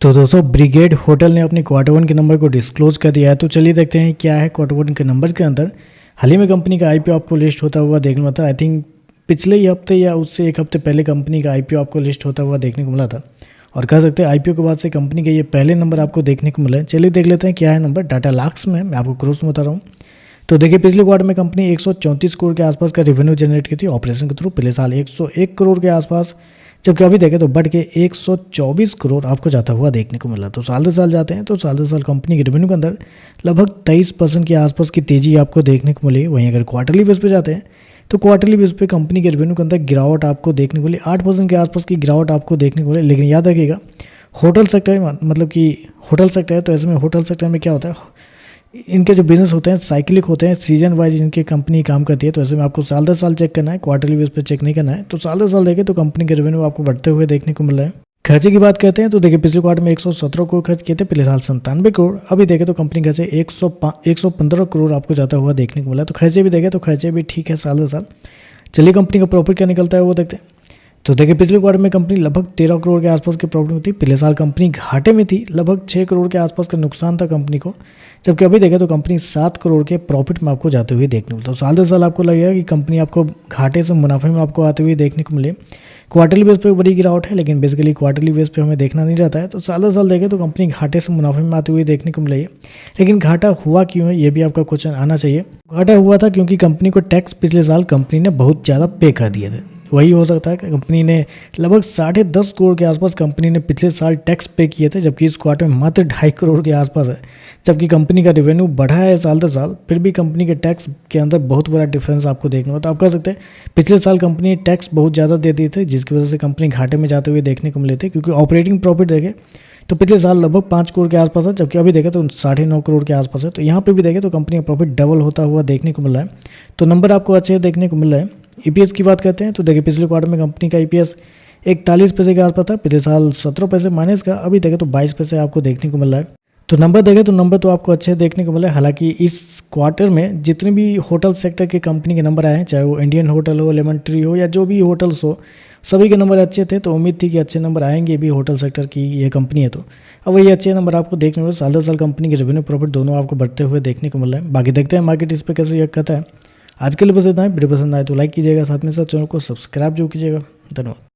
तो दोस्तों brigade hotel ने अपने क्वार्टर वन के नंबर को डिस्क्लोज कर दिया है। तो चलिए देखते हैं क्या है क्वार्टर वन के नंबर के अंदर। हाल ही में कंपनी का आईपीओ आपको लिस्ट होता हुआ देखने को मिला था। आई थिंक पिछले ही हफ्ते या उससे एक हफ्ते पहले कंपनी का आईपीओ आपको लिस्ट होता हुआ देखने को मिला था, और कह सकते हैं आईपीओ के बाद से कंपनी के ये पहले नंबर आपको देखने को मिले। चलिए देख लेते हैं क्या है नंबर। डाटा लाख्स में मैं आपको क्रोस में बता रहा हूँ। तो देखिए पिछले क्वार्टर में कंपनी 134 करोड़ के आसपास का रेवेन्यू जनरेट की थी ऑपरेशन के थ्रू। पिछले साल 101 करोड़ के आसपास, जबकि अभी देखें तो बढ़ के 124 करोड़ आपको जाता हुआ देखने को मिला। तो साल दर साल जाते हैं तो साल दर साल कंपनी के रेवेन्यू के अंदर लगभग 23% के आसपास की तेजी आपको देखने को मिली। वहीं अगर क्वार्टरली बेस पे जाते हैं तो क्वार्टरली बेस पे कंपनी के रेवेन्यू के अंदर गिरावट आपको देखने को मिली। 8% के आसपास की गिरावट आपको देखने को मिली। लेकिन याद रखिएगा होटल सेक्टर मतलब कि होटल सेक्टर है, तो ऐसे में होटल सेक्टर में क्या होता है, इनके जो बिजनेस होते हैं साइक्लिक होते हैं, सीजन वाइज इनकी कंपनी काम करती है। तो ऐसे में आपको साल दर साल चेक करना है, क्वार्टरली बेस पे चेक नहीं करना है। तो साल दर साल देखें तो कंपनी के रेवेन्यू आपको बढ़ते हुए देखने को मिल रहा है। खर्चे की बात करते हैं तो देखिए पिछले क्वार्टर में 117 करोड़ खर्च किए थे, पिछले साल 97 करोड़। अभी देखें तो कंपनी खर्चे 115 करोड़ आपको जाता हुआ देखने को मिला। तो खर्चे भी देखें तो खर्चे भी ठीक है साल दर साल। चलिए कंपनी का प्रॉफिट क्या निकलता है वो देखते हैं। तो देखिए पिछले क्वार्टर में कंपनी लगभग 13 करोड़ के आसपास की प्रॉफिट में थी। पिछले साल कंपनी घाटे में थी, लगभग 6 करोड़ के आसपास का नुकसान था कंपनी को, जबकि अभी देखें तो कंपनी 7 करोड़ के प्रॉफिट में आपको जाते हुए देखने को मिलता है। तो साल दर साल आपको लगेगा कि कंपनी आपको घाटे से मुनाफे में आपको आते हुए देखने को मिले। क्वार्टरली बेस पे बड़ी गिरावट है, लेकिन बेसिकली क्वार्टरली बेस पे हमें देखना नहीं रहता है। तो साल दर साल देखें तो कंपनी घाटे से मुनाफे में आते हुए देखने को मिले। लेकिन घाटा हुआ क्यों है, ये भी आपका क्वेश्चन आना चाहिए। घाटा हुआ था क्योंकि कंपनी को टैक्स पिछले साल कंपनी ने बहुत ज़्यादा पे कर दिए थे। वही हो सकता है कि कंपनी ने लगभग 10.5 करोड़ के आसपास कंपनी ने पिछले साल टैक्स पे किए थे, जबकि इस क्वार्टर में मात्र 2.5 करोड़ के आसपास है। जबकि कंपनी का रेवेन्यू बढ़ा है साल दर साल, फिर भी कंपनी के टैक्स के अंदर बहुत बड़ा डिफरेंस आपको देखने को। तो आप कह सकते हैं पिछले साल कंपनी ने टैक्स बहुत ज़्यादा दे दिए थे, जिसकी वजह से कंपनी घाटे में जाते हुए देखने को मिले थे। क्योंकि ऑपरेटिंग प्रॉफिट देखें तो पिछले साल लगभग 5 करोड़ के आसपास है, जबकि अभी देखें तो 9.5 करोड़ के आसपास है। तो यहाँ पे भी देखें तो कंपनी का प्रॉफिट डबल होता हुआ देखने को मिल रहा है। तो नंबर आपको अच्छे देखने को मिल रहा है। ईपीएस की बात करते हैं तो देखिए पिछले क्वार्टर में कंपनी का ईपीएस 41 पैसे के आसपास था। पिछले साल 17 पैसे माइनस का, अभी देखें तो 22 पैसे आपको देखने को मिल रहा है। तो नंबर देखें तो नंबर तो आपको अच्छे देखने को मिला है। हालांकि इस क्वार्टर में जितने भी होटल सेक्टर के कंपनी के नंबर आए हैं, चाहे वो इंडियन होटल हो, लेमन ट्री हो, या जो भी होटल्स हो, सभी के नंबर अच्छे थे। तो उम्मीद थी कि अच्छे नंबर आएंगे भी, होटल सेक्टर की ये कंपनी है तो अब वही अच्छे नंबर आपको देखने को। साल दर साल कंपनी के रेवेन्यू प्रॉफिट दोनों आपको बढ़ते हुए देखने को मिल रहा है। बाकी देखते हैं मार्केट इस पर कैसे रिएक्ट करता है। आज के लिए बस इतना है। वीडियो पसंद आए तो लाइक कीजिएगा, साथ में साथ चैनल को सब्सक्राइब जो कीजिएगा। धन्यवाद।